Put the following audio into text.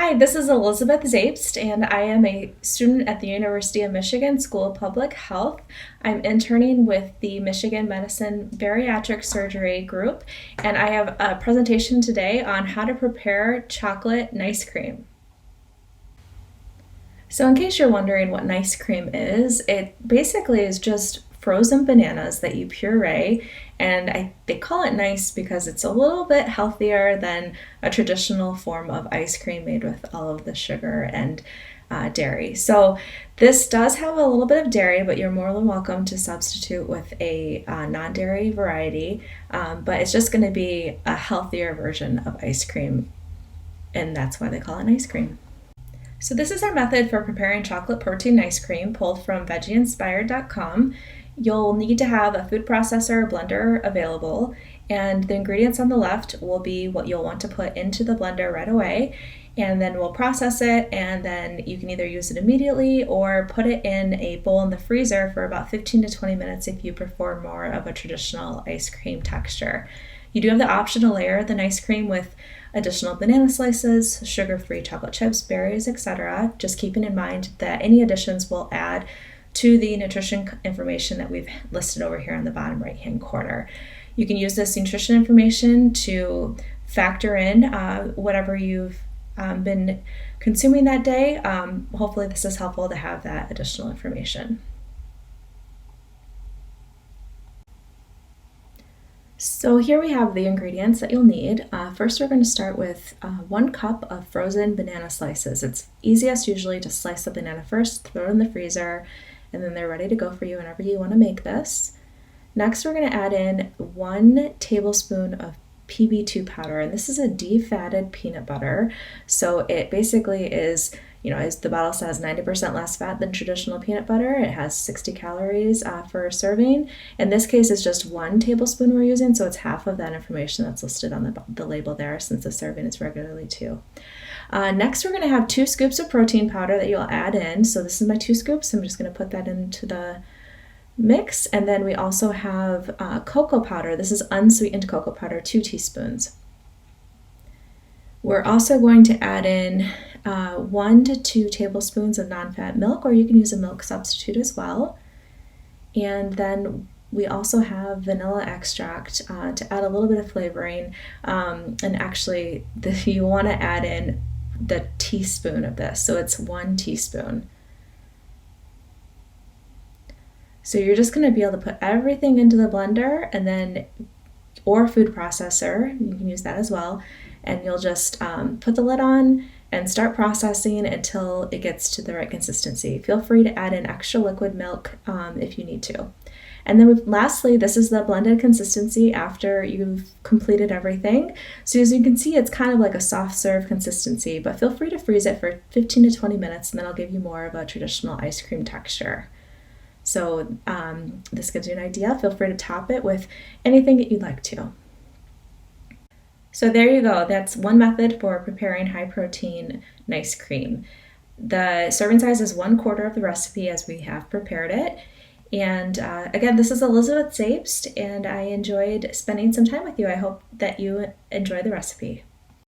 Hi, this is Elizabeth Zaebst, and I am a student at the University of Michigan School of Public Health. I'm interning with the Michigan Medicine Bariatric Surgery group, and I have a presentation today on how to prepare chocolate nice cream. So, in case you're wondering what nice cream is, it basically is just frozen bananas that you puree, and they call it nice because it's a little bit healthier than a traditional form of ice cream made with all of the sugar and dairy. So, this does have a little bit of dairy, but you're more than welcome to substitute with a non dairy variety. But it's just going to be a healthier version of ice cream, and that's why they call it ice cream. So this is our method for preparing chocolate protein ice cream pulled from veggieinspired.com. You'll need to have a food processor or blender available, and the ingredients on the left will be what you'll want to put into the blender right away, and then we'll process it, and then you can either use it immediately or put it in a bowl in the freezer for about 15 to 20 minutes if you prefer more of a traditional ice cream texture. You do have the option to layer the ice cream with additional banana slices, sugar-free chocolate chips, berries, etc. Just keeping in mind that any additions will add to the nutrition information that we've listed over here on the bottom right-hand corner. You can use this nutrition information to factor in whatever you've been consuming that day. Hopefully this is helpful to have that additional information. So here we have the ingredients that you'll need. First, we're going to start with 1 cup of frozen banana slices. It's easiest usually to slice the banana first, throw it in the freezer, and then they're ready to go for you whenever you want to make this. Next, we're going to add in 1 tablespoon of PB2 powder, and this is a defatted peanut butter. So it basically is, as the bottle says, 90% less fat than traditional peanut butter. It has 60 calories for a serving. In this case, it's just 1 tablespoon we're using, so it's half of that information that's listed on the label there, since the serving is regularly 2. Next, we're going to have 2 scoops of protein powder that you'll add in. So this is my 2 scoops. I'm just going to put that into the mix. And then we also have cocoa powder. This is unsweetened cocoa powder, 2 teaspoons. We're also going to add in 1 to 2 tablespoons of non-fat milk, or you can use a milk substitute as well. And then we also have vanilla extract to add a little bit of flavoring. And actually, you want to add in the teaspoon of this. So it's 1 teaspoon. So you're just going to be able to put everything into the blender or food processor, you can use that as well, and you'll just put the lid on and start processing until it gets to the right consistency. Feel free to add in extra liquid milk if you need to. And then lastly, this is the blended consistency after you've completed everything. So as you can see, it's kind of like a soft serve consistency, but feel free to freeze it for 15 to 20 minutes, and then I'll give you more of a traditional ice cream texture. So this gives you an idea. Feel free to top it with anything that you'd like to. So there you go. That's one method for preparing high protein nice cream. The serving size is 1/4 of the recipe as we have prepared it. And again, this is Elizabeth Zaebst, and I enjoyed spending some time with you. I hope that you enjoy the recipe.